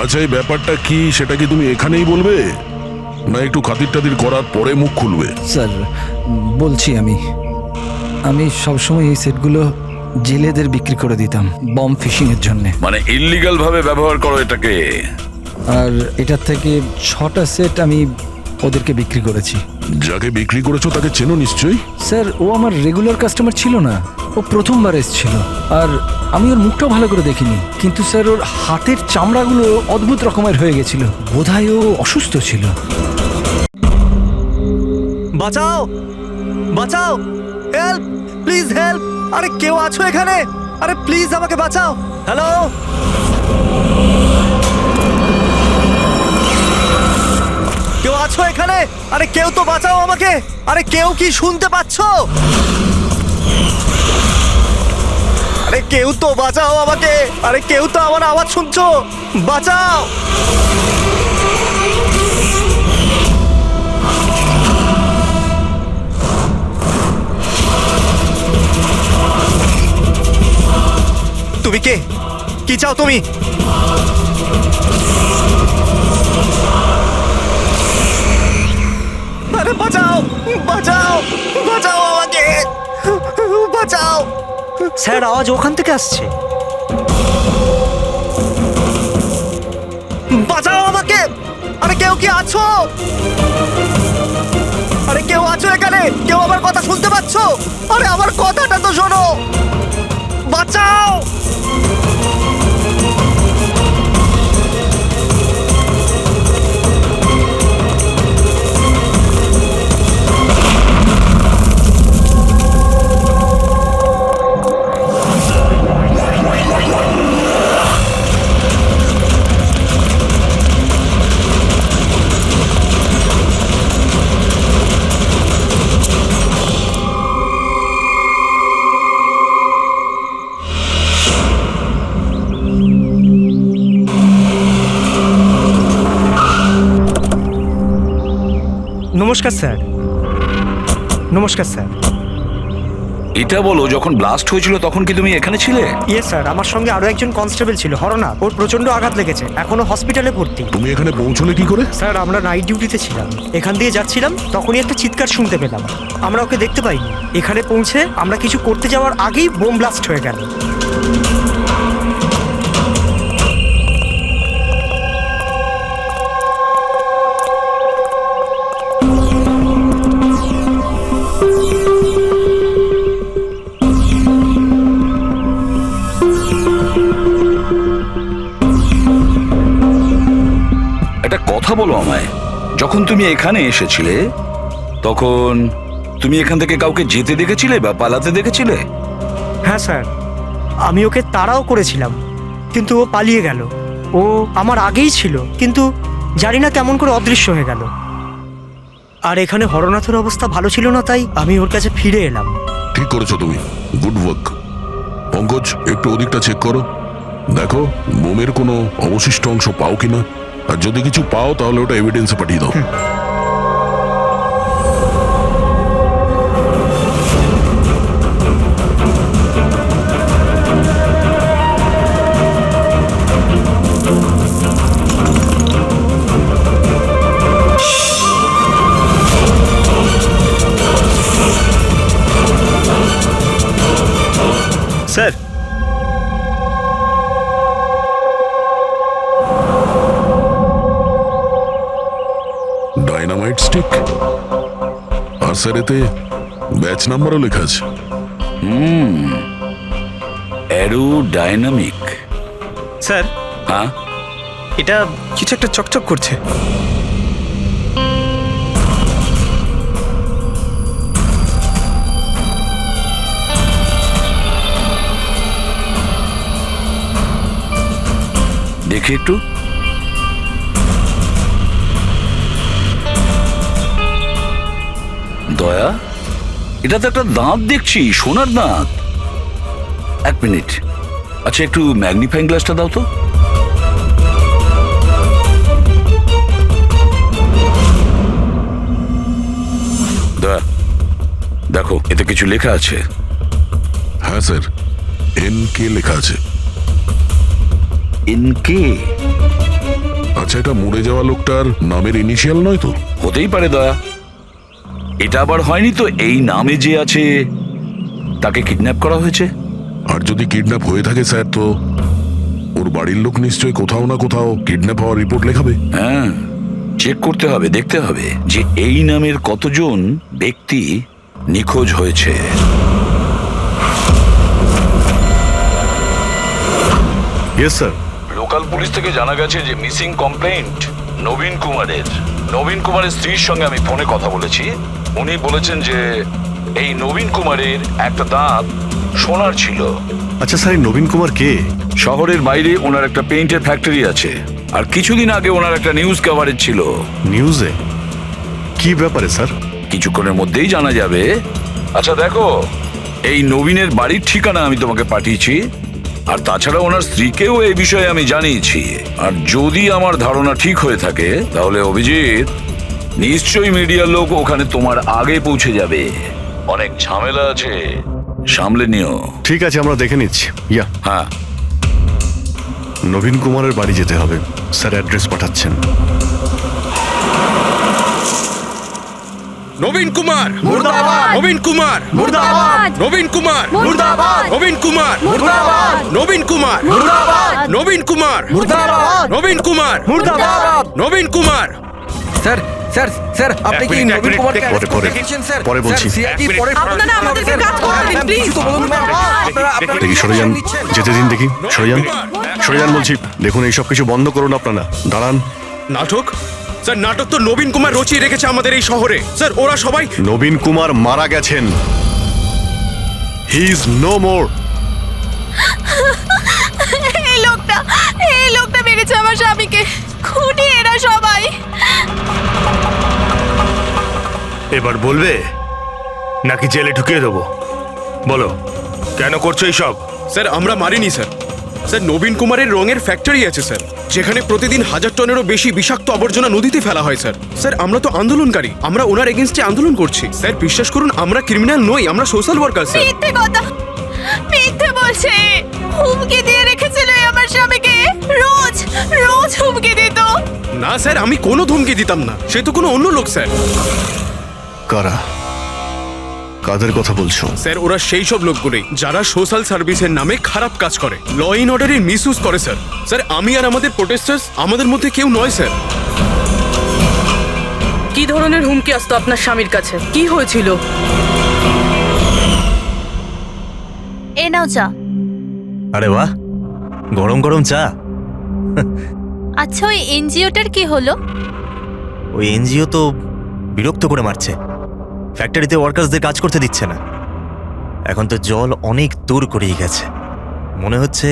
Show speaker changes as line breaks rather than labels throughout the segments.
আচ্ছা, এই ব্যাপারটা কি সেটা কি তুমি এখানেই বলবে, না একটু খাতির টাতির করার পরে মুখ খুলবে?
স্যার, বলছি আমি সবসময় এই সেটগুলো জেলেদের বিক্রি করে দিতাম বম ফিশিংয়ের জন্যে।
মানে ইল্লিগাল ভাবে ব্যবহার করো এটাকে?
আর এটার থেকে 6টা সেট আমি ওদেরকে বিক্রি করেছি।
যাকে বিক্রি করেছো তাকে চেনো নিশ্চয়ই?
স্যার, ও আমার রেগুলার কাস্টমার ছিল না, ও প্রথমবার এসেছিল। আর আমি ওর মুখটাও ভালো করে দেখিনি, কিন্তু স্যার ওর হাতের চামড়াগুলো অদ্ভুত রকমের হয়ে গেছিল। বোধহয় ও অসুস্থ ছিল।
বাঁচাও, বাঁচাও, হেল্প, প্লিজ হেল্প। আরে কেউ আছো এখানে? আরে প্লিজ আমাকে বাঁচাও। হ্যালো, কেউ আছো এখানে? আরে কেউ তো বাঁচাও আমাকে। আরে কেউ কি শুনতে পাচ্ছো? আরে কেউ তো বাঁচাও আমাকে। আরে কেউ তো আমার আওয়াজ শুনছো? বাঁচাও। তুমি কে? কি চাও তুমি? আরে বাঁচাও, বাঁচাও, বাঁচাও আমাকে, বাঁচাও। স্যার, আওয়াজ ওখান থেকে আসছে। বাঁচাও আমাকে। আরে কেউ কি আছো? আরে কেউ আছো এখানে? কেউ আমার কথা শুনতে পাচ্ছো? আরে আমার কথাটা তো শোনো। বাঁচাও। নমস্কার স্যার। নমস্কার স্যার।
এটা বলো, যখন ব্লাস্ট হয়েছিল তখন কি তুমি এখানে ছিলে?
ইয়ে স্যার, আমার সঙ্গে আরো একজন কনস্টেবল ছিল, হরনাথ। ওর প্রচন্ড আঘাত লেগেছে, এখনো হসপিটালে ভর্তি।
তুমি এখানে পৌঁছলে কি করে?
স্যার, আমরা নাইট ডিউটিতে ছিলাম, এখান দিয়ে যাচ্ছিলাম, তখনই একটা চিৎকার শুনতে পেলাম। আমরা ওকে দেখতে পাইনি। এখানে পৌঁছে আমরা কিছু করতে যাওয়ার আগেই বোম ব্লাস্ট হয়ে গেল।
একটা কথা বলো আমায়, যখন তুমি এখানে এসেছিলে তখন তুমি এখান থেকে কাউকে যেতে দেখেছিলে বা পালাতে দেখেছিলে?
হ্যাঁ স্যার, আমি ওকে তাড়াও করেছিলাম, কিন্তু ও পালিয়ে গেল। ও আমার আগেই ছিল, কিন্তু জানি না কেমন করে অদৃশ্য হয়ে গেল। আর এখানে হরনাথের অবস্থা ভালো ছিল না, তাই আমি ওর কাছে ফিরে এলাম।
ঠিক করেছো তুমি, গুড ওয়ার্ক। পঙ্কজ, একটু ওদিকটা চেক করো, দেখো বোমের কোনো অবশিষ্ট অংশ পাও কিনা। আর যদি কিছু পাও তাহলে ওটা এভিডেন্সে পাঠিয়ে দাও।
স্যার,
ডাইনামাইট স্টিক, আর স্যার এতে ব্যাচ নাম্বারও লেখা আছে।
Arrow dynamic.
স্যার,
হ্যাঁ,
এটা কিছু একটা চকচক করছে।
দেখি একটু। দয়া, এটা তো একটা দাঁত দেখছি, সোনার দাঁত। এক মিনিট, আচ্ছা একটু ম্যাগনিফাইং গ্লাসটা দাও তো। দয়া, দেখো এতে কিছু লেখা আছে।
হ্যাঁ স্যার, NK লেখা আছে।
NK?
আচ্ছা, এটা মরে যাওয়া লোকটার নামের ইনিশিয়াল নয় তো?
হতেই পারে দয়া। এটা আবার হয়নি তো এই নামে যে আছে তাকে কিডন্যাপ করা হয়েছে?
আর যদি কিডন্যাপ হয়ে থাকে স্যার, তো ওর বাড়ির লোক নিশ্চয়ই কোথাও না কোথাও কিডন্যাপ হওয়ার রিপোর্ট লেখাবে।
হ্যাঁ, চেক করতে হবে, দেখতে হবে যে এই নামের কতজন ব্যক্তি নিখোঁজ হয়েছে।
Yes sir.
লোকাল পুলিশ থেকে জানা গেছে যে মিসিং কমপ্লেন্ট নবীন কুমারের। নবীন কুমারের স্ত্রীর সঙ্গে আমি ফোনে কথা বলেছি। উনি বলেছেন যে এই নবীন কুমারের একটা দাঁত সোনার ছিল।
আচ্ছা স্যার, এই নবীন কুমার কে?
শহরের বাইরে ওনার একটা পেইন্টের ফ্যাক্টরি আছে, আর কিছুদিন আগে ওনার একটা নিউজ কভারেজ ছিল।
নিউজে? কি ব্যাপারে স্যার?
কিছুক্ষণের মধ্যেই জানা যাবে। আচ্ছা দেখো, এই নবীনের বাড়ির ঠিকানা আমি তোমাকে পাঠিয়েছি, আর তাছাড়া ওনার স্ত্রীকেও এই বিষয়ে আমি জানিয়েছি। আর যদি আমার ধারণা ঠিক হয়ে থাকে তাহলে অভিজিৎ, নিশ্চয়ই মিডিয়ার লোক ওখানে তোমার আগে পৌঁছে যাবে। অনেক ঝামেলা আছে, সামলে নিও।
ঠিক আছে, আমরা দেখে নিচ্ছি। ইয়া,
হ্যাঁ,
নবীন কুমারের বাড়ি যেতে হবে। স্যার অ্যাড্রেস পাঠাচ্ছেন।
নবীন কুমার
মুর্দাবাদ!
নবীন কুমার
মুর্দাবাদ!
নবীন কুমার
মুর্দাবাদ!
নবীন কুমার
মুর্দাবাদ!
নবীন কুমার
মুর্দাবাদ!
নবীন কুমার
মুর্দাবাদ!
নবীন কুমার
মুর্দাবাদ!
নবীন কুমার
স্যার স্যার স্যার, আপনি কি
মিনিট,
নবীন কুমারকে
পরে,
arrest
পরে।
করতে দেখেছেন, স্যার?
পরে বলছি।
স্যার, CID পরে
আপনারা আমাদেরকে কাজ করতে দিন,
আপনি
please।
কিছু তো বলুন না। আপনারা
দেখি সরে যান,
নিচ্ছেন।
যেতে দিন দেখি। সরে যান, সরে যান বলছি। দেখুন, এইসব কিছু বন্ধ করুন আপনারা। দাঁড়ান।
নাটক স্যার, নাটক তো নবীন কুমার রচিয়ে রেখেছে আমাদের এই শহরে। স্যার, ওরা সবাই
নবীন কুমার মারা গেছেন। He is no more.
এই লোকটা মেরেছে আমার স্বামীকে। খুনি এরা সবাই।
এবার বলবে নাকি জেলে ঢুকিয়ে দেবো? বলো, কেন করছো এইসব?
স্যার, আমরা মারিনি স্যার। স্যার, নবীন কুমারের রঙের ফ্যাক্টরি আছে স্যার, যেখানে প্রতিদিন 1000 টনেরও বেশি বিষাক্ত আবর্জনা নদীতে ফেলা হয় স্যার। স্যার, আমরা তো আন্দোলনকারী, আমরা ওনার এগেনস্টে আন্দোলন করছি। স্যার, বিশ্বাস করুন, আমরা ক্রিমিনাল নই, আমরা সোশ্যাল ওয়ার্কার স্যার।
মিথ্যে কথা, মিথ্যে বলছে। হুমকি দিয়ে রেখেছিল আমার স্বামীকে। রোজ রোজ হুমকি দিত।
না স্যার, আমি কোনো ধমকি দিতাম না, সে তো কোনো অন্য লোক স্যার।
কারা? কাদের কথা বলছো?
স্যার, ওরা সেই সব লোকগুলোই যারা সোশ্যাল সার্ভিসের নামে খারাপ কাজ করে, ল ইন অর্ডারের মিসইউজ করে স্যার। স্যার, আমি আর আমাদের প্রোটেস্টার্স আমাদের মধ্যে কেউ নয় স্যার।
কি ধরনের হুমকি আসতো আপনার স্বামীর কাছে? কি হয়েছিল?
এ নাও চা।
আরে বাহ, গরম গরম চা।
আচ্ছা, ওই এনজিওটার কি হলো?
ওই এনজিও তো বিরক্ত করে মারছে। ফ্যাক্টরিতে ওয়ার্কার্সদের কাজ করতে দিচ্ছে না। এখন তো জল অনেক দূর করেই গেছে। মনে হচ্ছে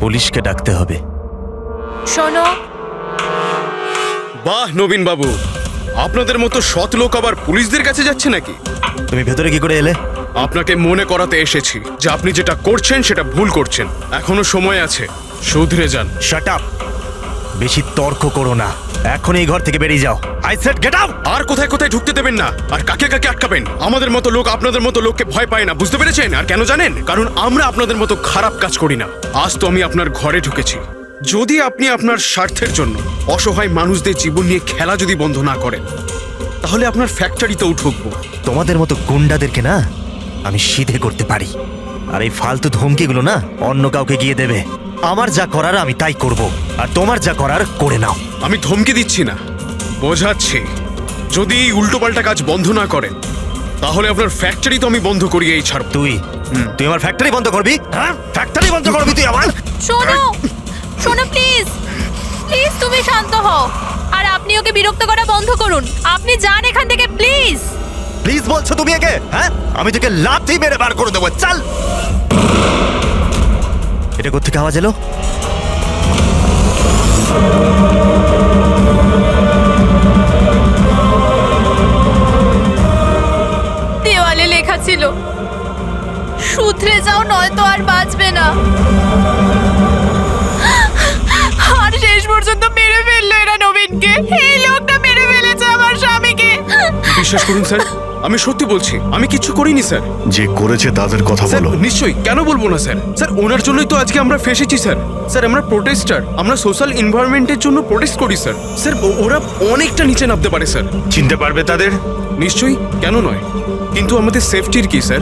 পুলিশকে ডাকতে হবে।
শোনো,
বাহ নবীন বাবু, আপনাদের মতো সৎ লোক আবার পুলিশদের কাছে যাচ্ছে নাকি?
তুমি ভেতরে কি করে এলে?
আপনাকে মনে করাতে এসেছি যে আপনি যেটা করছেন সেটা ভুল করছেন। এখনো সময় আছে, শুধরে যান।
Shut up! বেশি তর্ক করো না। এখন এই ঘর থেকে বেরিয়ে যাও। I said get out!
আর কোথায় কোথায় ঢুকতে দেবেন না, আর কাকে কাকে আটকাবেন। আমাদের মতো লোক আপনাদের মতো লোককে ভয় পায় না, বুঝতে পেরেছেন? আর কেন জানেন? কারণ আমরা আপনাদের মতো খারাপ কাজ করি না। আজ তো আমি আপনার ঘরে ঢুকেছি। যদি আপনি আপনার স্বার্থের জন্য অসহায় মানুষদের জীবন নিয়ে খেলা যদি বন্ধ না করেন, তাহলে আপনার ফ্যাক্টরিতেও ঢুকবো।
তোমাদের মতো গুন্ডাদেরকে না আমি সিধে করতে পারি। আর এই ফালতু ধমকিগুলো না অন্য কাউকে গিয়ে দেবে। আমার যা করার আমি তাই করব, আর তোমার যা করার করে নাও।
আমি ধমকি দিচ্ছি না, বোঝাচ্ছি। যদি এই উল্টোপাল্টা কাজ বন্ধ না করেন, তাহলে আপনার ফ্যাক্টরি তো আমি বন্ধ করিয়েই ছাড়ব।
তুই আমার ফ্যাক্টরি বন্ধ করবি? হ্যাঁ, ফ্যাক্টরি বন্ধ করবি তুই আমার?
শোনো, শোনো প্লিজ, প্লিজ তুমি শান্ত হও। আর আপনি ওকে বিরক্ত করা বন্ধ করুন। আপনি যান এখান থেকে প্লিজ।
প্লিজ বলছো তুমি একে? হ্যাঁ, আমি তোকে লাথি মেরে বার করে দেবো। চল। এটা কোত্থেকে আওয়াজ এলো?
দেওয়ালে লেখা ছিল, শুধরে যাও নয়তো আর বাঁচবে না। আর শেষ পর্যন্ত মেরে ফেললো এরা নবীনকে। এই লোকটা মেরে ফেলেছে আমার স্বামীকে।
বিশ্বাস করুন স্যার, আমি সত্যি বলছি, আমি কিচ্ছু করিনি স্যার।
যে করেছে তাদের কথা
স্যার
বলো।
নিশ্চয়ই, কেন বলবো না স্যার। স্যার ওনার জন্যই তো আজকে আমরা ফেসেছি স্যার। স্যার আমরা প্রোটেস্টার, আমরা সোশ্যাল এনভায়রনমেন্টের জন্য প্রোটেস্ট করি স্যার। স্যার ওরা অনেকটা নিচে নামতে পারে স্যার।
চিনতে পারবে তাদের?
নিশ্চয়ই, কেন নয়, কিন্তু আমাদের সেফটির কি স্যার?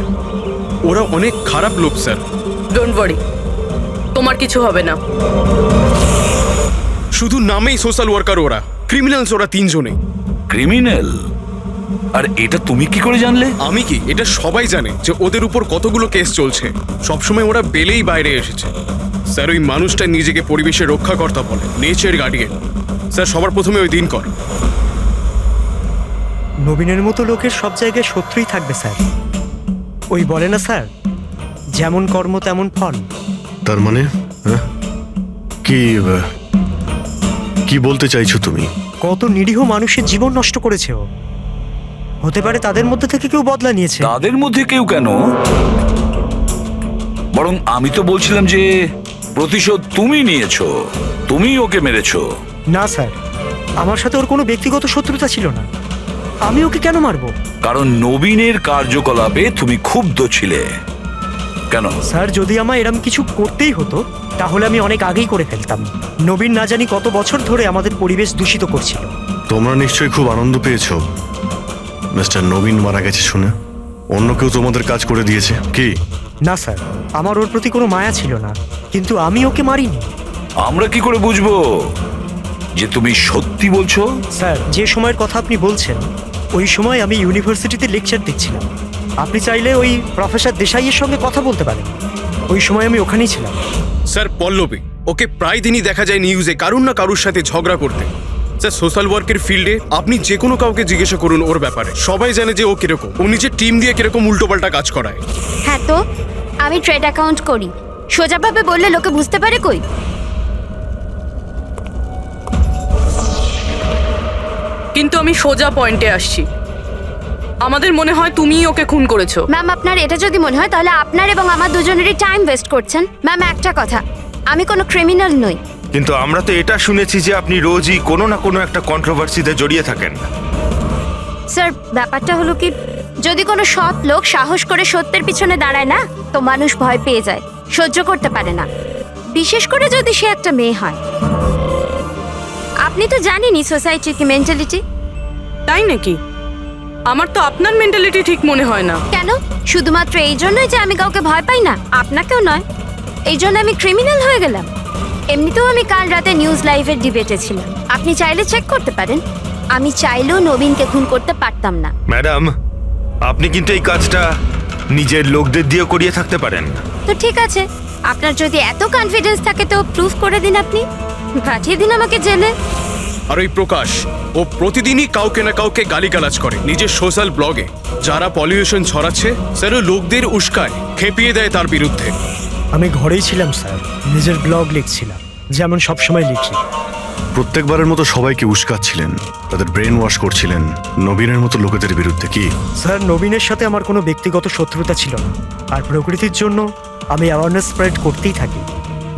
ওরা অনেক খারাপ লোক স্যার।
ডোন্ট ওয়ারি, তোমার কিছু হবে না।
শুধু নামেই সোশ্যাল ওয়ার্কার, ওরা ক্রিমিনালস, ওরা তিনজনেই।
ক্রিমিনাল? আর এটা তুমি কি করে জানলে?
আমি কি, এটা সবাই জানে যে ওদের উপর কতগুলো কেস চলছে। সবসময় ওরা বেলেই বাইরে এসেছে স্যার। ওই মানুষটা নিজেকে পরিবেশের রক্ষাকর্তা বলে, নেচার গার্ডিয়ান। স্যার সবার প্রথমে ওই দিন কর।
নবীনের মতো লোকের সব জায়গায় শত্রুই থাকবে স্যার। ওই বলে না স্যার, যেমন কর্ম তেমন ফল।
তার মানে হ্যাঁ? কি বলতে চাইছো তুমি?
কত নিরীহ মানুষের জীবন নষ্ট করেছে ও। হতে পারে তাদের মধ্যে থেকে কেউ বদলা নিয়েছে।
তাদের মধ্যে কেউ কেন? বরং আমি তো বলছিলাম যে প্রতিশোধ তুমি নিয়েছো, তুমি ওকে মেরেছো।
না স্যার, আমার সাথে ওর কোনো ব্যক্তিগত শত্রুতা ছিল না। আমি ওকে কেন মারবো?
কারণ নবীনের কার্যকলাপে তুমি ক্ষুব্ধ ছিলে। কেন?
স্যার যদি আমায় এরম কিছু করতেই হতো তাহলে আমি অনেক আগেই করে ফেলতাম। নবীন না জানি কত বছর ধরে আমাদের পরিবেশ দূষিত করছিল।
তোমরা নিশ্চয়ই খুব আনন্দ পেয়েছো মিস্টার নবীন মারা গেছে শুনে। অন্য কেউ তোমাদের কাজ করে দিয়েছে কি?
না স্যার, আমার ওর প্রতি কোনো মায়া ছিল না, কিন্তু আমি ওকে মারিনি।
আমরা কি করে বুঝবো যে তুমি সত্যি বলছো?
স্যার যে সময়ের কথা আপনি বলছেন ওই সময় আমি ইউনিভার্সিটিতে লেকচার দিচ্ছিলাম। আপনি চাইলে ওই প্রফেসর দেশাইয়ের সঙ্গে কথা বলতে পারেন। ওই সময় আমি ওখানেই ছিলাম।
স্যার পল্লবী, ওকে প্রায় দিনই দেখা যায় নিউজে কারুর না কারুর সাথে ঝগড়া করতে। স্যার সোশ্যাল ওয়ার্কের ফিল্ডে আপনি যে কোনো কাউকে জিজ্ঞাসা করুন ওর ব্যাপারে, সবাই জানে যে ও কিরকম, ও নিজের টিম দিয়ে কিরকম উল্টোপাল্টা কাজ করায়।
হ্যাঁ তো আমি ট্রেড অ্যাকাউন্ট করি, সোজাভাবে বললে লোকে বুঝতে পারে কই।
কিন্তু আমি সোজা পয়েন্টে আসছি। আমাদের মনে হয় তুমিই ওকে খুন করেছো।
ম্যাম আপনার এটা যদি মনে হয় তাহলে আপনার এবং আমার দুজনেরই টাইম ওয়েস্ট করছেন। ম্যাম একটা কথা, আমি কোনো ক্রিমিনাল নই।
কিন্তু আমরা তো এটা শুনেছি যে আপনি রোজই কোনো না কোনো একটা কন্ট্রোভার্সিতে জড়িয়ে থাকেন।
স্যার ব্যাপারটা হলো কি, যদি কোনো সৎ লোক সাহস করে সত্যের পিছনে দাঁড়ায় না তো মানুষ ভয় পেয়ে যায়, সহ্য করতে পারে না, বিশেষ করে যদি সে একটা মেয়ে হয়। আপনি তো জানেনই সোসাইটির কি মেন্টালিটি।
তাই নাকি? আমার তো আপনার মেন্টালিটি ঠিক মনে হয় না।
কেন? শুধুমাত্র এই জন্যই যে আমি কাউকে ভয় পাই না? আপনাকেও নয়, এই জন্য আমি ক্রিমিনাল হয়ে গেলাম? এমনিতেও আমি কাল রাতে নিউজ লাইভের ডিবেটে ছিলাম, আপনি চাইলে চেক করতে পারেন। আমি চাইলেও নবীনকে খুন করতে পারতাম না।
ম্যাডাম, আপনি কিন্তু এই কাজটা নিজের লোকদের দিয়ে করিয়ে থাকতে পারেন।
তো ঠিক আছে, আপনার যদি এত কনফিডেন্স থাকে তো প্রুফ করে দিন, আপনি পাঠিয়ে দিন আমাকে জেলে।
আর ওই প্রকাশ, ও প্রতিদিনই কাউকে না কাউকে গালিগালাজ করে নিজের সোশ্যাল ব্লগে। যারা পলিউশন ছড়াচ্ছে স্যার ও লোকদের উস্কায়, খেপিয়ে দেয় তার বিরুদ্ধে।
আমি ঘরেই ছিলাম স্যার, নিজের ব্লগ লিখছিলাম, যেমন সবসময় লিখি।
প্রত্যেকবারের মতো সবাইকে উস্কাচ্ছিলেন, তাদের ব্রেন ওয়াশ করছিলেন নবীনের মতো লোকেদের বিরুদ্ধে কি?
স্যার নবীনের সাথে আমার কোনো ব্যক্তিগত শত্রুতা ছিল না, আর প্রকৃতির জন্য আমি অ্যাওয়ারনেস স্প্রেড করতেই থাকি।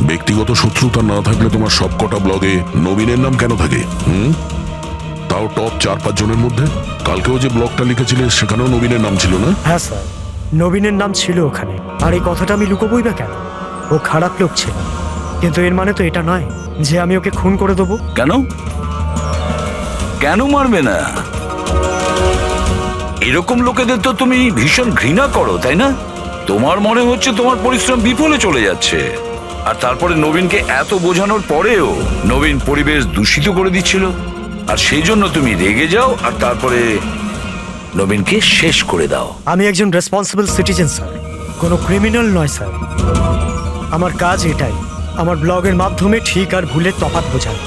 ব্যক্তিগত শত্রুতা না থাকলে তোমার সবকটা ব্লগে নবীনের নাম কেন থাকে? তাও টপ 4-5 জনের মধ্যে। কালকেও যে ব্লগটা লিখেছিলে সেখানেও নবীনের নাম ছিল না?
হ্যাঁ স্যার, নবীনের নাম ছিল ওখানে। আর এই কথাটা আমি লুকোবই বা কেন? ও খারাপ লোক ছিল, কিন্তু এর মানে তো এটা নয় যে আমি ওকে খুন করে দেবো।
কেন? কেন মারবে না? এরকম লোকেদের তো তুমি ভীষণ ঘৃণা করো, তাই না? তোমার মনে হচ্ছে তোমার পরিশ্রম বিফলে চলে যাচ্ছে, আর তারপরে নবীনকে এত বোঝানোর পরেও নবীন পরিবেশ দূষিত করে দিচ্ছিল, আর সেই জন্য তুমি রেগে যাও আর তারপরে নবীনকে শেষ করে দাও।
আমি একজন রেসপন্সিবল সিটিজেন স্যার, কোনো ক্রিমিনাল নয় স্যার। আমার কাজ এটাই, আমার ব্লগের মাধ্যমে ঠিক আর ভুলের তফাৎ বোঝানো,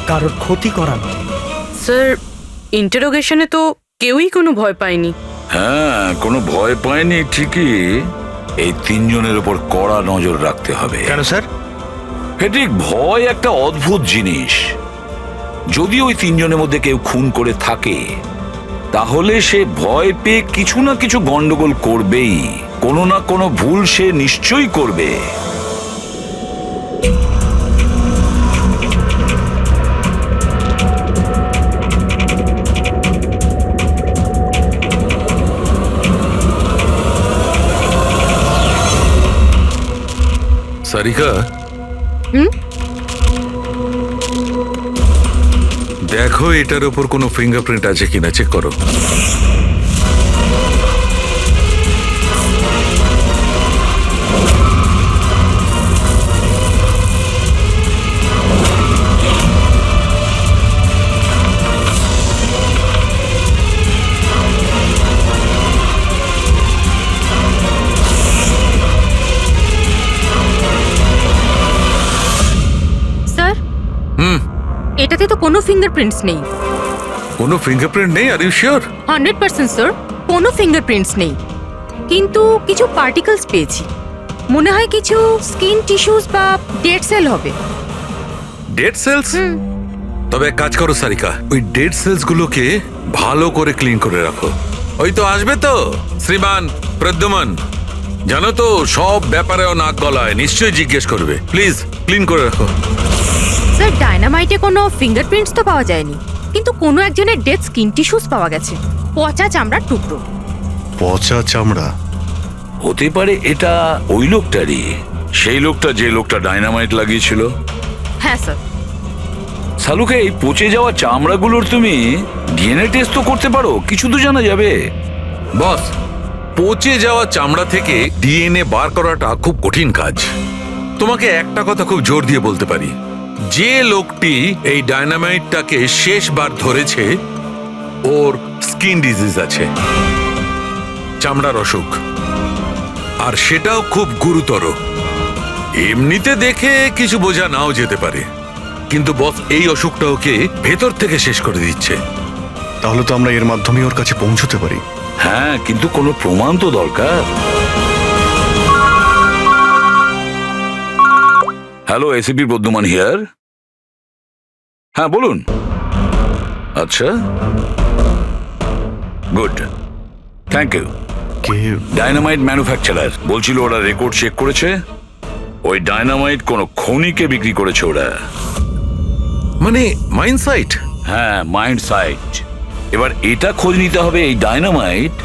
কারোর ক্ষতি করা নয়।
স্যার ইন্টারোগেশনে তো কেউই কোনো ভয় পায়নি।
হ্যাঁ, কোনো ভয় পায়নি ঠিকই, এই 3 জনের উপর কড়া নজর রাখতে হবে।
কেন স্যার?
ফেডরিক, ভয় একটা অদ্ভুত জিনিস। যদি ওই 3 জনের মধ্যে কেউ খুন করে থাকে তাহলে সে ভয় পেয়ে কিছু না কিছু গন্ডগোল করবেই, কোনো না কোনো ভুল সে নিশ্চয়ই করবে। সারিকা দেখো এটার উপর কোনো ফিঙ্গারপ্রিন্ট আছে কিনা চেক করো।
স্যার এটাতে তো কোনো ফিঙ্গারপ্রিন্টস নেই।
কোনো ফিঙ্গারপ্রিন্ট নেই? Are you sure?
100% স্যার, কোনো ফিঙ্গারপ্রিন্টস নেই, কিন্তু কিছু পার্টিকেলস পেয়েছি। মনে হয় কিছু স্কিন টিস্যুস বা ডেড সেল হবে।
Dead cells? তবে এক কাজ করো সারিকা, ওই ডেড সেলস গুলোকে ভালো করে ক্লিন করে রাখো। ওই তো আসবে তো শ্রীমান প্রদ্যুমন, জানো তো সব ব্যাপারেও নাক গলায়, নিশ্চয়ই জিজ্ঞেস করবে। প্লিজ ক্লিন করে রাখো।
স্যার ডায়নামাইটে কোনো ফিঙ্গারপ্রিন্টস তো পাওয়া যায়নি, কিন্তু কোনো একজনের ডেড স্কিন টিস্যুস পাওয়া গেছে, পচা চামড়ার টুকরো।
পচা চামড়া?
হতে পারে এটা ওই লোকটারই, সেই লোকটা যে লোকটা ডায়নামাইট লাগিয়েছিল।
হ্যাঁ স্যার।
সালুকে এই পচে যাওয়া চামড়াগুলোর তুমি ডিএনএ টেস্ট তো করতে পারো, কিছু তো জানা যাবে। বস, পচে যাওয়া চামড়া থেকে ডিএনএ বার করাটা খুব কঠিন কাজ। তোমাকে একটা কথা খুব জোর দিয়ে বলতে পারি, যে লোকটি এই ডায়নামাইটটাকে শেষবার ধরেছে ওর স্কিন ডিজিজ আছে, চামড়ার অসুখ, আর সেটাও খুব গুরুতর। এমনিতে দেখে কিছু বোঝা নাও যেতে পারে, কিন্তু বস এই অসুখটা ওকে ভেতর থেকে শেষ করে দিচ্ছে।
তাহলে তো আমরা এর মাধ্যমে ওর কাছে পৌঁছতে পারি।
হ্যাঁ, কিন্তু কোনো প্রমাণ তো দরকার। Hello, ACP Pradyuman here. হ্যাঁ বলুন। আচ্ছা, গুড, থ্যাংক ইউ।
কে?
ডায়নামাইট ম্যানুফ্যাকচারার বলছিল ওরা রেকর্ড চেক করেছে, ওই ডায়নামাইট কোনো খনিকে বিক্রি করেছে ওরা। মানে মাইন্ড সাইট? হ্যাঁ, মাইন্ড সাইট। এবার এটা খোঁজ নিতে হবে এই ডায়নামাইট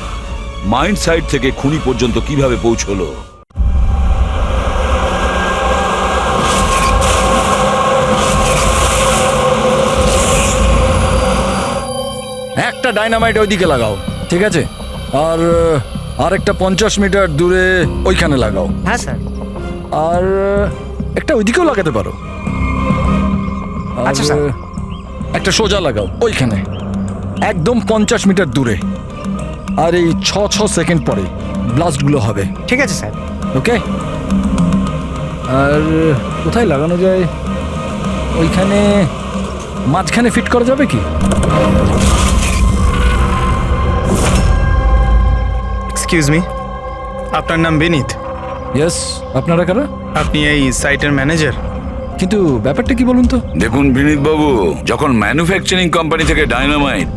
মাইন্ড সাইট থেকে খুনি পর্যন্ত কিভাবে পৌঁছলো।
একটা ডাইনামাইট ওইদিকে লাগাও, ঠিক আছে? আর আরেকটা 50 মিটার দূরে ওইখানে লাগাও।
হ্যাঁ স্যার।
আর একটা ওইদিকেও লাগাতে পারো।
আচ্ছা স্যার।
একটা সোজা লাগাও ওইখানে, একদম 50 মিটার দূরে। আর এই 6 সেকেন্ড পরে ব্লাস্টগুলো হবে।
ঠিক আছে স্যার।
ওকে। আর কোথায় লাগানো যায়? ওইখানে মাঝখানে ফিট করা যাবে কি?
এক্সকিউজ মি, আপনার নাম বিনীত?
ইয়েস। আপনারা কারা?
আপনি এই সাইটের ম্যানেজার?
কিন্তু ব্যাপারটা কি বলুন তো?
দেখুন বিনীত বাবু, যখন ম্যানুফ্যাকচারিং কোম্পানি থেকে ডায়নামাইট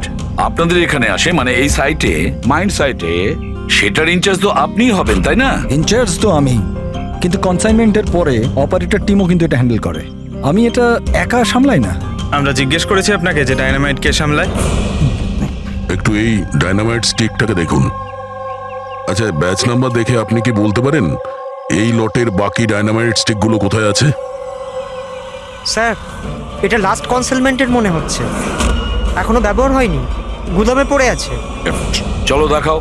আপনাদের এখানে আসে, মানে এই সাইটে, মাইন্ড সাইটে, সেটার ইনচার্জ তো আপনিই হবেন, তাই না?
ইনচার্জ তো আমি, কিন্তু কনসাইনমেন্টের পরে অপারেটর টিমও কিন্তু এটা হ্যান্ডেল করে। আমি এটা একা সামলাই না।
আমরা জিজ্ঞেস করেছি আপনাকে যে ডায়নামাইট কে সামলায়।
একটু এই ডায়নামাইট স্টিকটাকে দেখুন। আচ্ছা, ব্যাচ নাম্বার দেখে আপনি কি বলতে পারেন এই লটের বাকি ডায়নামাইট স্টিকগুলো কোথায় আছে?
স্যার, এটা লাস্ট কনসেলমেন্টের মনে হচ্ছে, এখনো ব্যবহার হয়নি, গুদামে পড়ে আছে।
চলো দেখাও।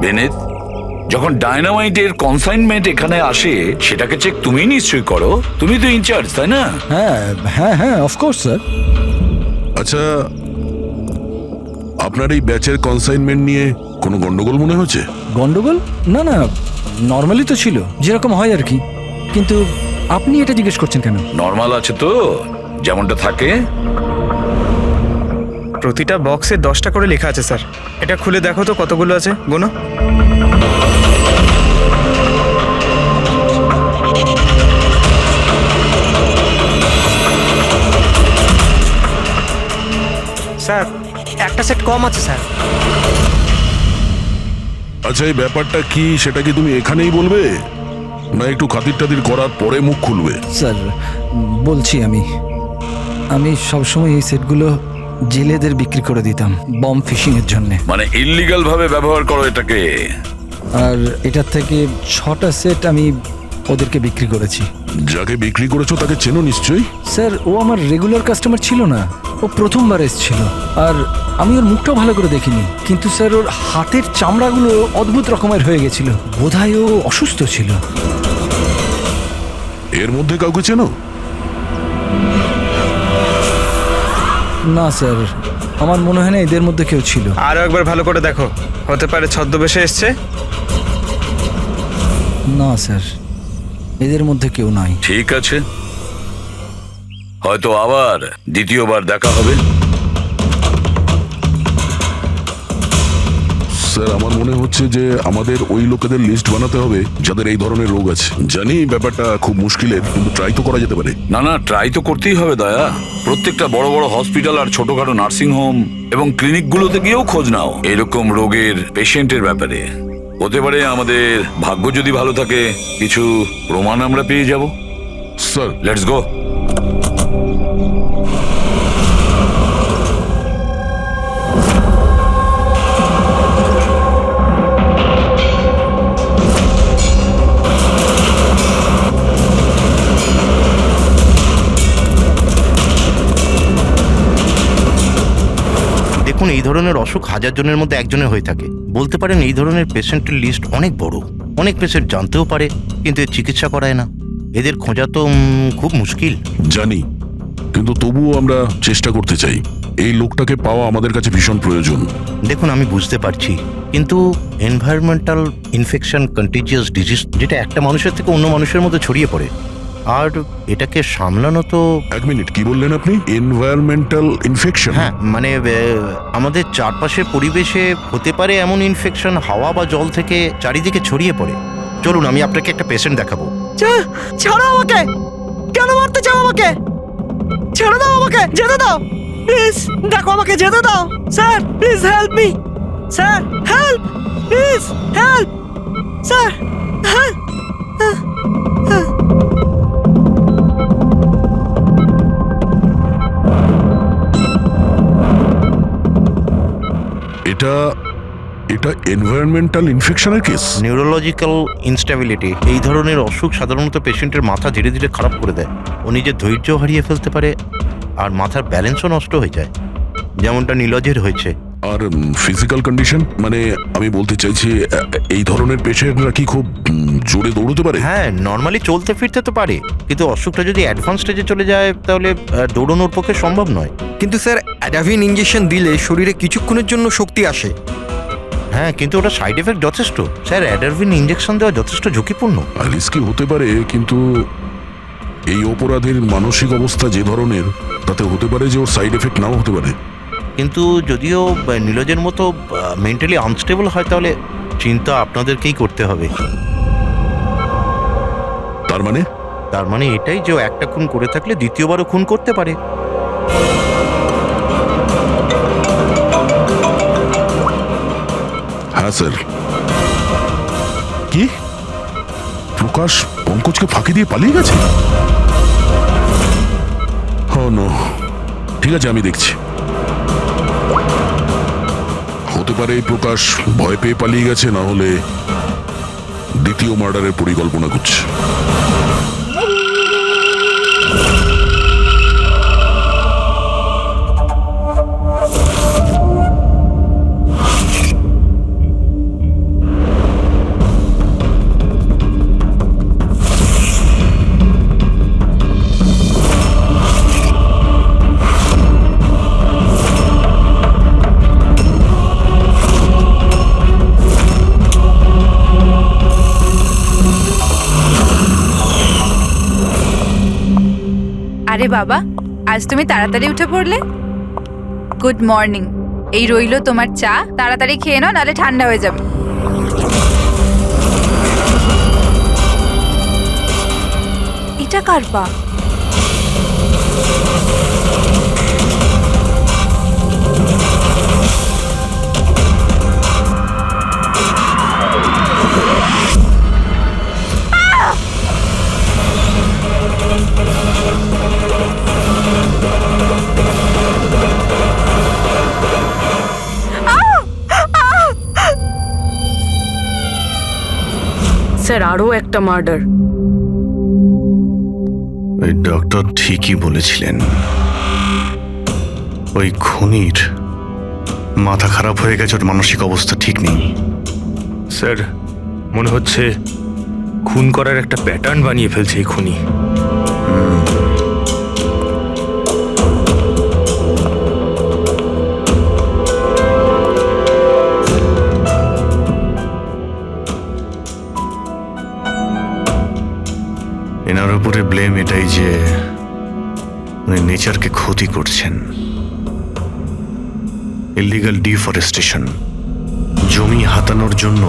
বিনীত, যখন ডায়নামাইটের কনসাইনমেন্ট এখানে আসে সেটাকে চেক তুমি নিশ্চয়ই করো, তুমি তো ইনচার্জ, তাই না?
হ্যাঁ হ্যাঁ হ্যাঁ, অফকোর্স স্যার।
আচ্ছা, আপনার এই ব্যাচের কনসাইনমেন্ট নিয়ে কোনো গন্ডগোল মনে হচ্ছে?
গন্ডগোল? না না, নর্মালি তো ছিল, যেরকম হয় আর কি। কিন্তু আপনি এটা জিজ্ঞেস করছেন কেন?
নর্মাল আছে তো, যেমনটা থাকে।
প্রতিটা বক্সে 10টা করে লেখা আছে স্যার। এটা খুলে দেখো তো কতগুলো আছে, গোনো।
স্যার, একটা সেট কম আছে স্যার।
আচ্ছা, এই ব্যাপারটা কি সেটা কি তুমি এখানেই বলবে, না একটু খাতির টাতির করার পরে মুখ খুলবে?
স্যার বলছি, আমি সবসময় এই সেটগুলো জেলেদের বিক্রি করে দিতাম বম ফিশিং এর জন্য।
মানে ইল্লিগাল ভাবে ব্যবহার করো এটাকে।
আর এটার থেকে 6টা সেট আমি ওদেরকে বিক্রি করেছি।
যাকে বিক্রি করেছো তাকে চেনো নিশ্চয়ই।
স্যার ও আমার রেগুলার কাস্টমার ছিল না, ও প্রথমবার এসেছিল। আর আমি ওর মুখটাও ভালো করে দেখিনি, কিন্তু স্যার ওর হাতের চামড়াগুলো অদ্ভুত রকমের হয়ে গেছিল। বোধহয় ও অসুস্থ ছিল।
এর মধ্যে কাউকে চেনো?
না স্যার, আমার মনে হয় না এদের মধ্যে কেউ ছিল।
আরও একবার ভালো করে দেখো, হতে পারে ছদ্মবেশে এসছে।
না স্যার, এদের মধ্যে কেউ নাই।
ঠিক আছে, হয়তো আবার দ্বিতীয়বার দেখা হবে।
স্যার আমার মনে হচ্ছে যে আমাদের ওই লোকেদের লিস্ট বানাতে হবে যাদের এই ধরনের রোগ আছে। জানি ব্যাপারটা খুব মুশকিলের, কিন্তু ট্রাই তো করা যেতে পারে।
না না, ট্রাই তো করতেই হবে দয়া। প্রত্যেকটা বড় বড় হসপিটাল আর ছোটখাটো নার্সিং হোম এবং ক্লিনিকগুলোতে গিয়েও খোঁজ নাও এরকম রোগের পেশেন্টের ব্যাপারে। হতে পারে আমাদের ভাগ্য যদি ভালো থাকে কিছু প্রমাণ আমরা পেয়ে যাব।
Sir
let's go.
দেখুন, এই ধরনের অসুখ হাজার জনের মধ্যে একজনের হয়ে থাকে। বলতে পারেন এই ধরনের পেশেন্টের লিস্ট অনেক বড়। অনেক পেশেন্ট জানতেও পারে কিন্তু এর চিকিৎসা করায় না। এদের খোঁজা তো খুব মুশকিল।
জানি, কিন্তু তবুও আমরা চেষ্টা করতে চাই। এই লোকটাকে পাওয়া আমাদের কাছে ভীষণ প্রয়োজন।
দেখুন, আমি বুঝতে পারছি, কিন্তু এনভায়রনমেন্টাল ইনফেকশন কন্টিজিয়াস ডিজিজ, যেটা একটা মানুষের থেকে অন্য মানুষের মধ্যে ছড়িয়ে পড়ে, আর এটাকে সামলানো তো।
এক মিনিট, কি বললেন আপনি? Environmental infection?
হ্যাঁ, মানে আমাদের চারপাশের পরিবেশে হতে পারে এমন ইনফেকশন হাওয়া বা জল থেকে চারিদিকে ছড়িয়ে পড়ে। চলুন, আমি আপনাকে একটা পেশেন্ট দেখাবো।
ছাড়ো আমাকে! কেন মারতে চাও আমাকে? ছেড়ে দাও আমাকে, যেতে দাও প্লিজ। দেখো, আমাকে যেতে দাও sir, please help me sir, help please, help sir, help.
এটা এটা এনভায়রনমেন্টাল ইনফেকশনের কেস।
নিউরোলজিক্যাল ইনস্টেবিলিটি, এই ধরনের অসুখ সাধারণত পেশেন্টের মাথা ধীরে ধীরে খারাপ করে দেয়। ও নিজের ধৈর্য হারিয়ে ফেলতে পারে আর মাথার ব্যালেন্সও নষ্ট হয়ে যায়, যেমনটা নীলজের হয়েছে।
আর ফিজিক্যাল কন্ডিশন, মানে আমি বলতে চাইছি এই ধরনের পেশেন্টরা কি খুব জোরে দৌড়তে পারে?
হ্যাঁ, নর্মালি চলতে ফিরতে তো পারে, কিন্তু অসুখটা যদি অ্যাডভান্স স্টেজে চলে যায় তাহলে দৌড়ানোর পক্ষে সম্ভব নয়।
কিন্তু স্যার, অ্যাডাভিন ইঞ্জেকশন দিলে শরীরে কিছুক্ষণের জন্য শক্তি আসে।
হ্যাঁ, কিন্তু ওটা সাইড এফেক্ট যথেষ্ট। স্যার, অ্যাডাভিন ইঞ্জেকশন দেওয়া যথেষ্ট ঝুঁকিপূর্ণ।
রিস্কি হতে পারে, কিন্তু এই অপরাধের মানসিক অবস্থা যে ধরনের, তাতে হতে পারে যে ওর সাইড এফেক্ট নাও হতে পারে।
কিন্তু যদিও নীলজের মতো মেন্টালি আনস্টেবল হয়, তাহলে চিন্তা আপনাদেরকেই করতে হবে।
তার মানে
এটাই যে একটা খুন করে থাকলে দ্বিতীয়বারও খুন করতে পারে।
হ্যাঁ স্যার। কি প্রকাশ পঙ্কজকে ফাঁকি দিয়ে পালিয়ে গেছে? নো, ঠিক আছে, আমি দেখছি। হতে পারে এই প্রকাশ ভয় পেয়ে পালিয়ে গেছে, না হলে দ্বিতীয় মার্ডারের পরিকল্পনা করছে।
আরে বাবা, আজ তুমি তাড়াতাড়ি উঠে পড়লে। Good morning. এই রইলো তোমার চা, তাড়াতাড়ি খেয়ে নাও, নাহলে ঠান্ডা হয়ে যাবে। এটা কার পা?
স্যার, আরও একটা মার্ডার।
ওই ডক্টর ঠিকই বলেছিলেন, ওই খুনির মাথা খারাপ হয়ে গেছে, ওর মানসিক অবস্থা ঠিক নেই।
স্যার মনে হচ্ছে খুন করার একটা প্যাটার্ন বানিয়ে ফেলছে এই খুনি।
এনার উপরে ব্লেম এটাই যে উনি নেচারকে ক্ষতি করছেন। ইল্লিগাল ডিফরেস্টেশন, জমি হাতানোর জন্য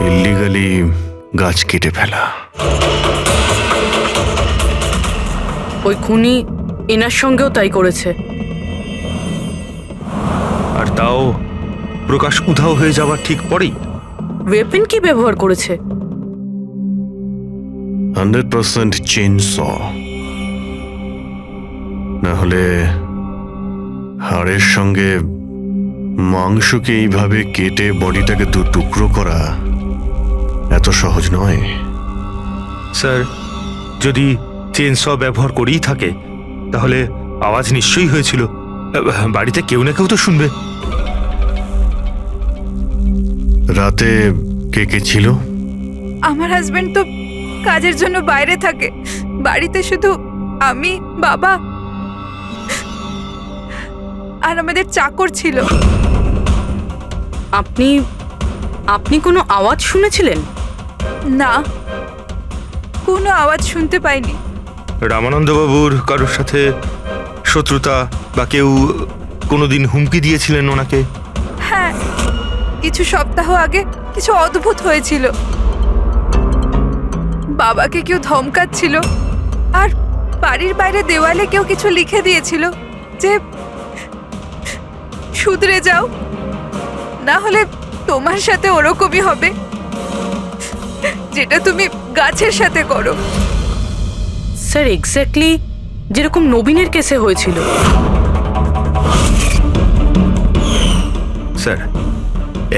ইল্লিগালি গাছ কেটে ফেলা।
ওই খুনি এনার সঙ্গেও তাই করেছে।
আর তাও প্রকাশ উধাও হয়ে যাওয়ার ঠিক পরেই।
ওয়েপেন কি ব্যবহার করেছে?
100% চেইন স, না হলে হাড়ের সঙ্গে মাংসকে এইভাবে কেটে বডিটাকে দু টুকরো করা এত সহজ নয়।
স্যার যদি চেন স ব্যবহার করেই থাকে তাহলে আওয়াজ নিশ্চয়ই হয়েছিল। বাড়িতে কেউ না কেউ তো শুনবে।
রাতে কে কে ছিল?
আমার হাজবেন্ড তো কাজের জন্য বাইরে থাকে, বাড়িতে শুধু আমি, বাবা আর আমাদের চাকর ছিল।
আপনি আপনি কোনো আওয়াজ শুনেছিলেন?
না, কোনো আওয়াজ শুনতে পাইনি।
রামানন্দবাবুর কারোর সাথে শত্রুতা বা কেউ কোনোদিন হুমকি দিয়েছিলেন ওনাকে?
হ্যাঁ, কিছু সপ্তাহ আগে কিছু অদ্ভুত হয়েছিল। বাবাকে কেউ ধমকাচ্ছিল আর বাড়ির বাইরে দেওয়ালে কেউ কিছু লিখে দিয়েছিল যে শুধরে যাও, না হলে তোমার সাথে ওরকমই হবে যেটা তুমি গাছের সাথে করো।
স্যার এক্স্যাক্টলি যেরকম নবীনের কেসে হয়েছিল।
স্যার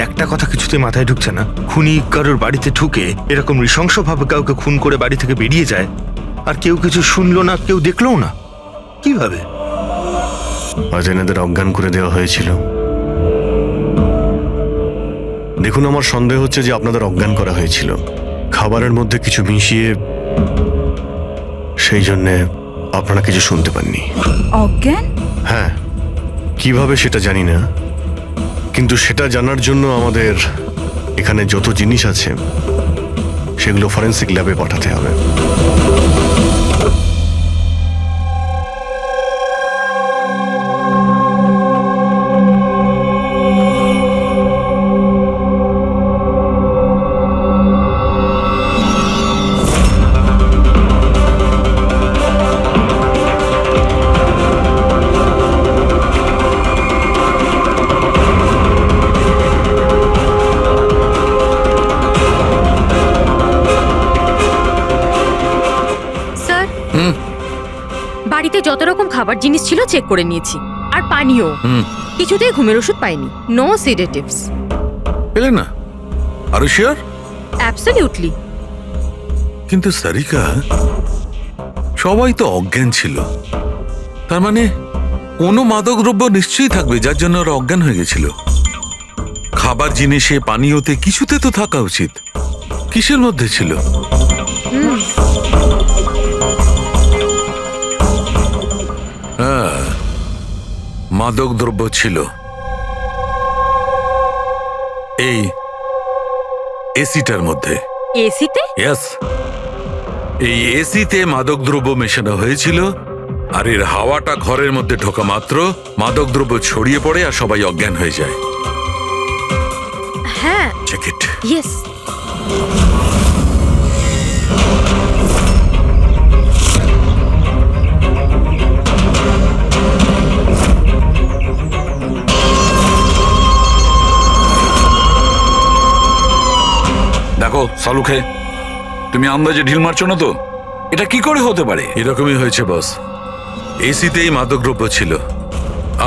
একটা কথা কিছুতে মাথায় ঢুকছে না, খুনি কারোর বাড়িতে ঢুকে এরকম নৃশংসভাবে কাউকে খুন করে বাড়ি থেকে বেরিয়ে যায় আর কেউ কিছু শুনলো না, কেউ দেখলোও না, কিভাবে?
আজ এনাদের অজ্ঞান করে দেওয়া হয়েছিল। দেখুন, আমার সন্দেহ হচ্ছে যে আপনাদের অজ্ঞান করা হয়েছিল খাবারের মধ্যে কিছু মিশিয়ে, সেই জন্যে আপনারা কিছু শুনতে পাননি।
অজ্ঞান?
হ্যাঁ, কিভাবে সেটা জানি না, কিন্তু সেটা জানার জন্য আমাদের এখানে যত জিনিস আছে সেগুলো ফরেন্সিক ল্যাবে পাঠাতে হবে।
বাড়িতে যত রকম খাবার জিনিস ছিল চেক করে নিয়েছি, আর পানিও। কিছুতেই ঘুমের ওষুধ পাইনি। No sedatives.
পেলে না? আর শিওর?
অ্যাবসলিউটলি।
কিন্তু সারিকা, সবাই তো অজ্ঞান ছিল, তার মানে কোনো মাদক দ্রব্য নিশ্চয়ই থাকবে যার জন্য ওরা অজ্ঞান হয়ে গেছিল। খাবার জিনিসে, পানীয়তে, কিছুতে তো থাকা উচিত। কিসের মধ্যে ছিল? হ্যাঁ, মাদক দ্রব্য ছিল। এই এসিটার মধ্যে।
এসিতে?
ইয়েস, এই এসিতে মাদক দ্রব্য মেশানো হয়েছিল, আর এর হাওয়াটা ঘরের মধ্যে ঢোকা মাত্র মাদক দ্রব্য ছড়িয়ে পড়ে আর সবাই অজ্ঞান হয়ে যায়।
হ্যাঁ,
চেক ইট।
ইয়েস।
দেখো সালুখে, তুমি আন্দাজে ঢিল মারছো না তো? এটা কি করে হতে পারে? এরকমই হয়েছে বস, এসিতেই মাদকদ্রব্য ছিল।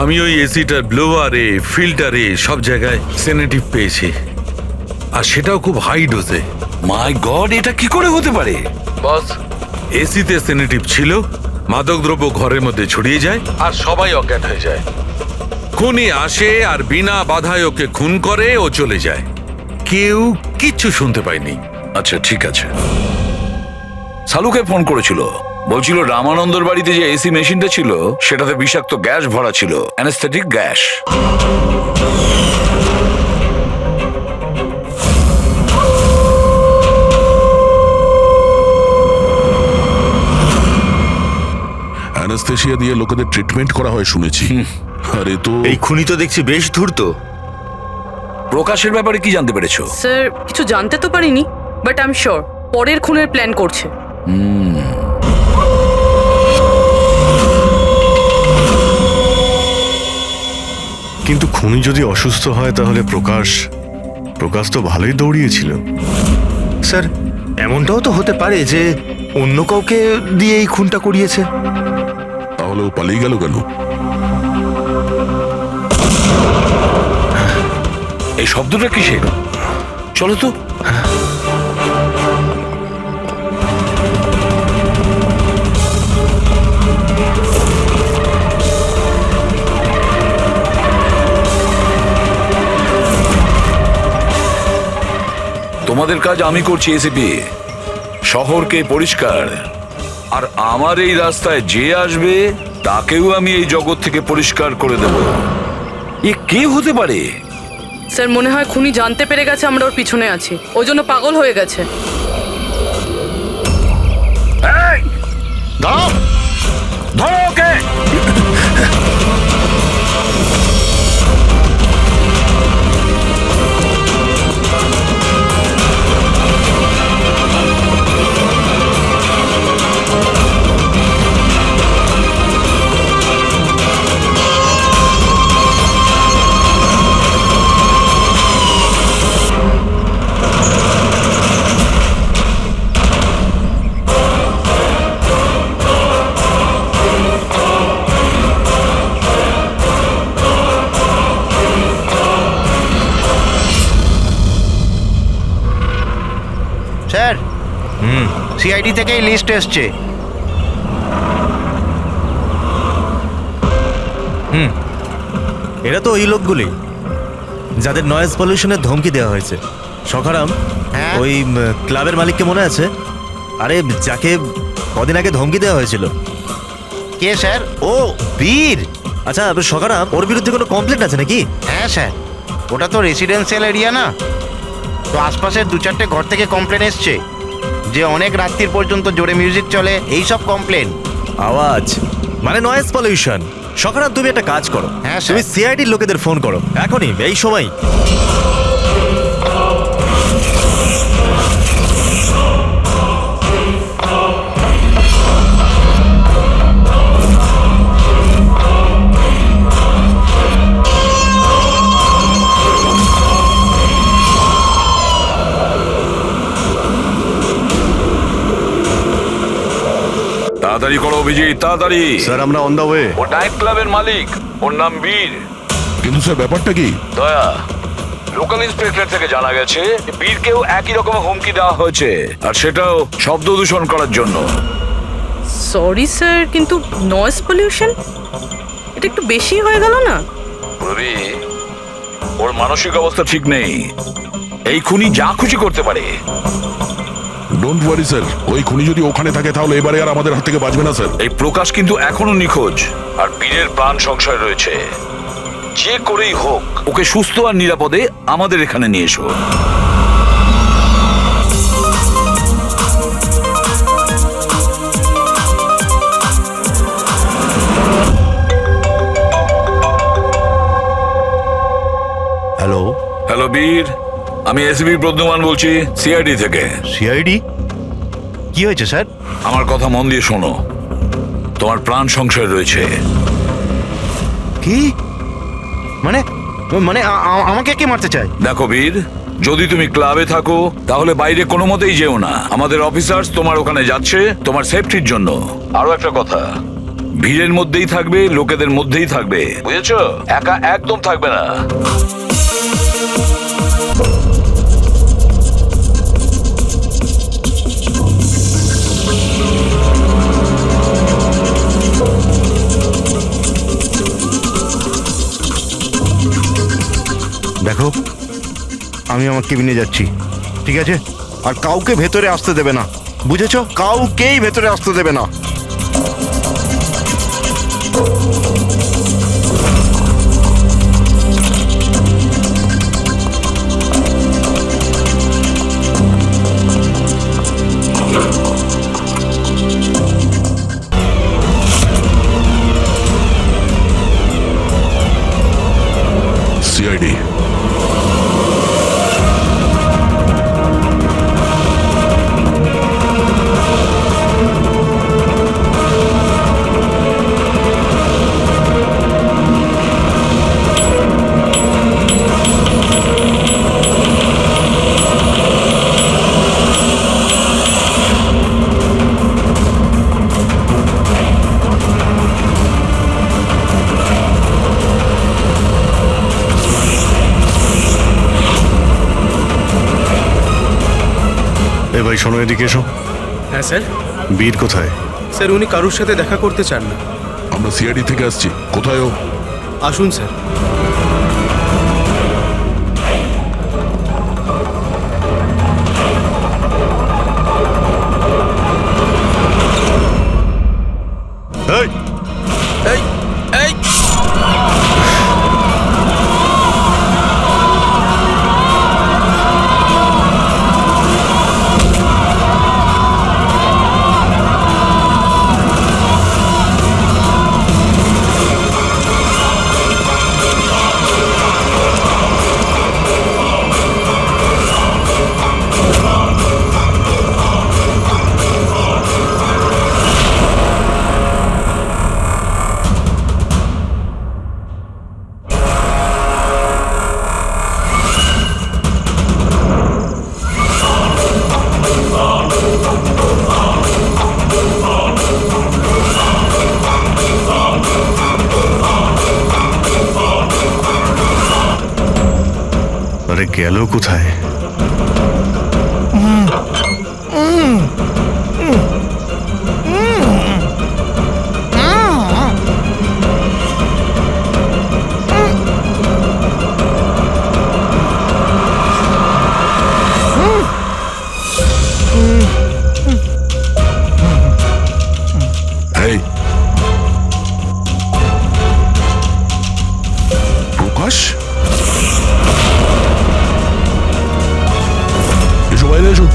আমি ওই এসিটার ব্লোয়ারে, ফিল্টারে সব জায়গায় সেনেটিভ পেয়েছি, আর সেটাও খুব হাই ডোজে। মাই গড, এটা কি করে হতে পারে? বস,
এসিতে সেনেটিভ ছিল, মাদকদ্রব্য ঘরের মধ্যে ছড়িয়ে যায় আর সবাই অজ্ঞান হয়ে যায়। খুনি আসে আর বিনা বাধায় ওকে খুন করে, ও চলে যায়। কেউ কিচ্ছু শুনতে পায়নি।
আচ্ছা ঠিক আছে। সালুকে ফোন করেছিল, বলছিল রামানন্দর বাড়িতে যে এসি মেশিনটা ছিল সেটাতে বিষাক্ত গ্যাস ভরা ছিল, অ্যানেস্থেটিক গ্যাস।
অ্যানেস্থেশিয়া দিয়ে লোকেদের ট্রিটমেন্ট করা হয় শুনেছি। আরে তো
এই খুনি তো দেখছি বেশ ধূর্ত।
প্রকাশের ব্যাপারে কি জানতে পেরেছো?
স্যার কিছু জানতে তো পারিনি, বাট আই এম শিওর পরের খুনের প্ল্যান করছে।
কিন্তু খুনি যদি অসুস্থ হয় তাহলে প্রকাশ তো ভালোই দৌড়িয়েছিল।
স্যার এমনটাও তো হতে পারে যে অন্য কাউকে দিয়ে এই খুনটা করিয়েছে।
তাহলে ও পালিয়ে গেল কেন?
এই শব্দটা কিসের? চলো তো। তোমাদের কাজ আমি করছি এসিপি, শহরকে পরিষ্কার, আর আমার এই রাস্তায় যে আসবে তাকেও আমি এই জগৎ থেকে পরিষ্কার করে দেব। এ কে হতে পারে?
স্যার মনে হয় খুনি জানতে পেরে গেছে আমরা ওর পিছনে আছি, ওই জন্য পাগল হয়ে গেছে।
দাঁড়াও, ধরো ওকে।
স্যার, সিআইডি থেকেই লিস্ট এসছে।
এরা তো ওই লোকগুলি যাদের নয়েজ পলিউশনের ধমকি দেওয়া হয়েছে। সখারাম, ওই ক্লাবের মালিককে মনে আছে? আরে যাকে কদিন আগে ধমকি দেওয়া হয়েছিল।
কে স্যার? ও বীর।
আচ্ছা সখারাম, ওর বিরুদ্ধে কোনো কমপ্লেন্ট আছে নাকি?
হ্যাঁ স্যার, ওটা তো রেসিডেন্সিয়াল এরিয়া না, তো আশপাশের 2-4টে ঘর থেকে কমপ্লেন এসছে যে অনেক রাত্রির পর্যন্ত জোরে মিউজিক চলে, এই সব কমপ্লেন।
আওয়াজ মানে নয়েজ পলিউশন। সখারাম, তুমি একটা কাজ করো,
হ্যাঁ
তুমি সিআইডির লোকেদের ফোন করো এখনই, এই সময়।
তাড়াতাড়ি করো অভিজিৎ, তাড়াতাড়ি।
স্যার আমরা অন দা ওয়ে।
ও নাইট ক্লাবের মালিক, ওর নাম বীর।
কিন্তু স্যার ব্যাপারটা কি?
দয়া, লোকাল ইন্সপেক্টর থেকে জানা গেছে বীরকেও একই রকম হুমকি দেওয়া হয়েছে, আর সেটাও শব্দ দূষণ করার জন্য।
সরি স্যার, কিন্তু নয়েজ পলিউশন এটা একটু বেশি হয়ে গেল না?
রবি, ওর মানসিক অবস্থা ঠিক নেই, এই খুনি যা খুশি করতে পারে।
ডোন্ট ওয়ারি স্যার, ওই খুনি যদি ওখানে থাকে তাহলে এবারে আর আমাদের হাত থেকে বাঁচবে না স্যার।
এই প্রকাশ কিন্তু এখনো নিখোঁজ, আর বীরের প্রাণ সংশয় রয়েছে। যে করেই হোক ওকে সুস্থ আর নিরাপদে আমাদের এখানে নিয়ে এসো।
হ্যালো।
হ্যালো বীর, আমি এসবি প্রদ্যুমান বলছি, সিআইডি থেকে।
সিআইডি? কি হয়েছে স্যার?
আমার কথা মন দিয়ে শোনো, তোমার প্রাণ সংশয় রয়েছে।
কি মানে? মানে আমাকে কে মারতে চায়?
দেখো বীর, যদি তুমি ক্লাবে থাকো তাহলে বাইরে কোনো মতেই যেও না। আমাদের অফিসার্স তোমার ওখানে যাচ্ছে তোমার সেফটির জন্য। আরো একটা কথা, ভিড়ের মধ্যেই থাকবে, লোকেদের মধ্যেই থাকবে, বুঝেছো? একা একদম থাকবে না।
দেখো, আমি আমার কেবিনে যাচ্ছি, ঠিক আছে? আর কাউকে ভেতরে আসতে দেবে না, বুঝেছো? কাউকেই ভেতরে আসতে দেবে না।
সিআইডি।
এ ভাই শোনো, এদিকে এসো।
হ্যাঁ স্যার।
বীর কোথায়?
স্যার উনি কারোর সাথে দেখা করতে চান না।
আমরা সিআইডি থেকে আসছি। কোথায় ও?
আসুন স্যার।
এই
এই এই
আরে গেল কোথায়?
এই প্রকাশ, এসো বাইরে এসো।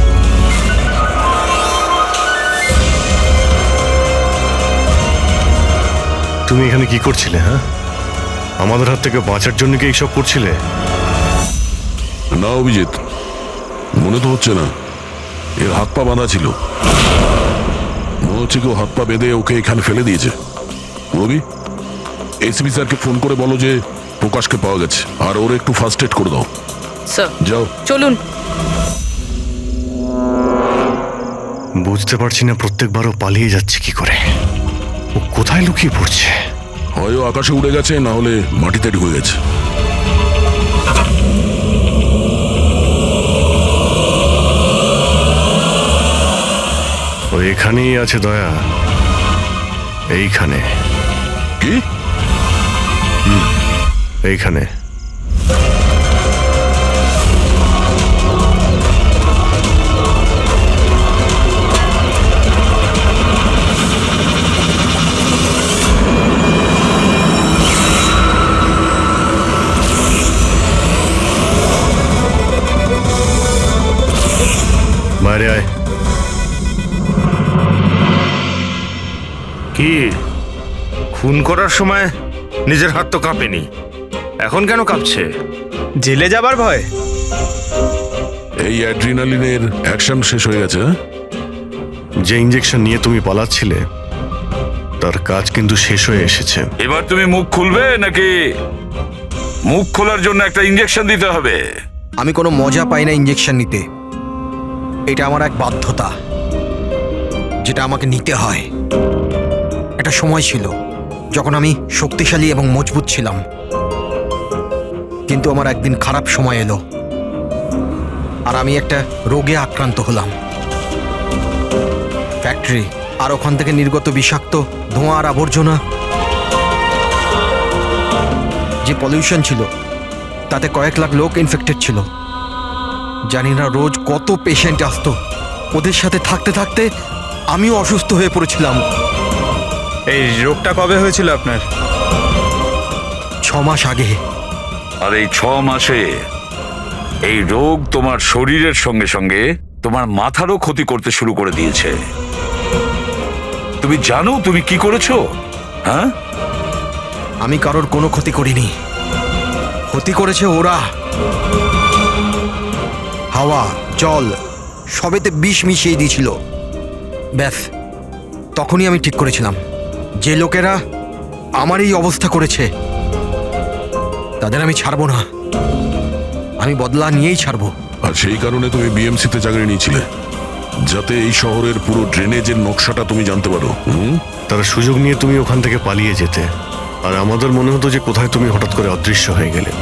তুমি এখানে কি করছিলে? হ্যাঁ, আমাদের হাত থেকে বাঁচার জন্য কি এইসব করছিলে?
না অভিজিৎ, মনে তো হচ্ছে না। এর হাত পা বাঁধা ছিল। মনে হচ্ছে কেউ হাত পা বেঁধে ওকে এখানে ফেলে দিয়েছে। রবি, এসপি স্যারকে ফোন করে বলো যে প্রকাশকে পাওয়া গেছে, আর ওর একটু ফার্স্ট এড করে দাও।
স্যার
যাও।
চলুন।
বুঝতে পারছি না প্রত্যেকবারও পালিয়ে যাচ্ছে কি করে। ও কোথায় লুকিয়ে পড়ছে?
হয় ও আকাশে উড়ে গেছে, না হলে মাটিতে ঢুকে গেছে।
ও এখানেই আছে দয়া, এইখানে।
কি?
এইখানে। বাইরে আয়।
কি খুন করার সময় নিজের হাত তো কাঁপেনি, এখন কেন কাঁপছে?
জেলে যাবার ভয়।
এই অ্যাড্রিনালিনের অ্যাকশন শেষ হয়ে গেছে। হ্যাঁ?
যে ইঞ্জেকশন নিয়ে তুমি পালাচ্ছিলে তার কাজ কিন্তু শেষ হয়ে এসেছে।
এবার তুমি মুখ খুলবে নাকি মুখ খোলার জন্য একটা ইঞ্জেকশন দিতে হবে?
আমি কোনো মজা পাই না ইঞ্জেকশন নিতে। এটা আমার এক বাধ্যতা, যেটা আমাকে নিতে হয়। একটা সময় ছিল যখন আমি শক্তিশালী এবং মজবুত ছিলাম, কিন্তু আমার একদিন খারাপ সময় এলো আর আমি একটা রোগে আক্রান্ত হলাম। ফ্যাক্টরি আর ওখান থেকে নির্গত বিষাক্ত ধোঁয়া আর আবর্জনা, যে পলিউশন ছিল তাতে কয়েক লাখ লোক ইনফেক্টেড ছিল। জানি না রোজ কত পেশেন্ট আসতো। ওদের সাথে থাকতে থাকতে আমিও অসুস্থ হয়ে পড়েছিলাম।
এই রোগটা কবে হয়েছিল আপনার?
6 মাস আগে।
আর এই 6 মাসে এই রোগ তোমার শরীরের সঙ্গে সঙ্গে তোমার মাথারও ক্ষতি করতে শুরু করে দিয়েছে। তুমি জানো তুমি কি করেছো? হ্যাঁ,
আমি কারোর কোনো ক্ষতি করিনি, ক্ষতি করেছে ওরা। হাওয়া, জল সবেতে বিষ মিশিয়ে দিয়েছিল। ব্যাস, তখনই আমি ঠিক করেছিলাম যে লোকেরা আমার এই অবস্থা করেছে তাদের আমি ছাড়বো না, আমি বদলা নিয়েই ছাড়বো।
আর সেই কারণে তুমি বিএমসিতে চাকরি নিয়েছিলে, যাতে এই শহরের পুরো ড্রেনেজের নকশাটা তুমি জানতে পারো।
তারা সুযোগ নিয়ে তুমি ওখান থেকে পালিয়ে যেতে, আর আমাদের মনে হতো যে কোথায় তুমি হঠাৎ করে অদৃশ্য হয়ে গেলে।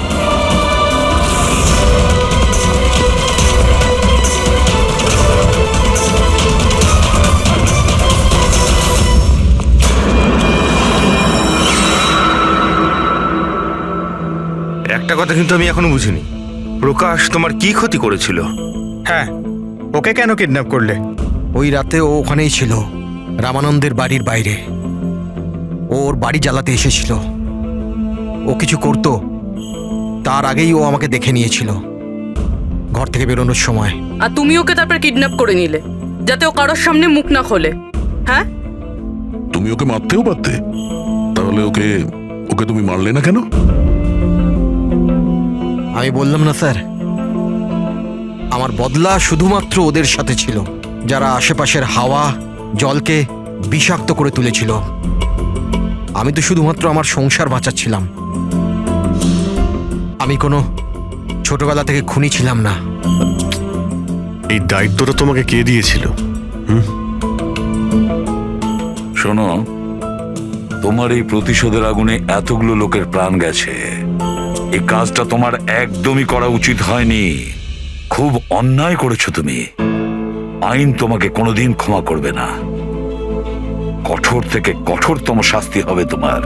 একটা কথা কিন্তু আমি এখনো বুঝিনি, প্রকাশ তোমার কি ক্ষতি করেছিল?
হ্যাঁ, ওকে কেন কিডন্যাপ করলে?
ওই রাতে ও ওখানেই ছিল, রামানন্দের বাড়ির বাইরে। ওর বাড়ি জ্বালাতে এসেছিল। ও কিছু করতো তার আগেই ও আমাকে দেখে নিয়েছিল ঘর থেকে বেরোনোর সময়।
আর তুমি ওকে তারপর কিডন্যাপ করে নিলে যাতে ও কারোর সামনে মুখ না খোলে। হ্যাঁ,
তুমি ওকে মারতেও পারতে, তাহলে ওকে ওকে তুমি মারলে না কেন?
আমি বললাম না স্যার, আমার বদলা শুধুমাত্র ওদের সাথে ছিল, যারা আশেপাশের হাওয়া জলকে বিষাক্ত করে তুলেছিল। আমি তো শুধুমাত্র আমার সংসার বাঁচাচ্ছিলাম। আমি কোনো ছোটবেলা থেকে খুনি ছিলাম না।
এই দায়িত্বটা তোমাকে কে দিয়েছিল?
শোনো, তোমার এই প্রতিশোধের আগুনে এতগুলো লোকের প্রাণ গেছে। এই কাজটা তোমার একদমই করা উচিত হয়নি। খুব অন্যায় করেছো তুমি। আইন তোমাকে কোনোদিন ক্ষমা করবে না। কঠোর থেকে কঠোরতম শাস্তি হবে তোমার।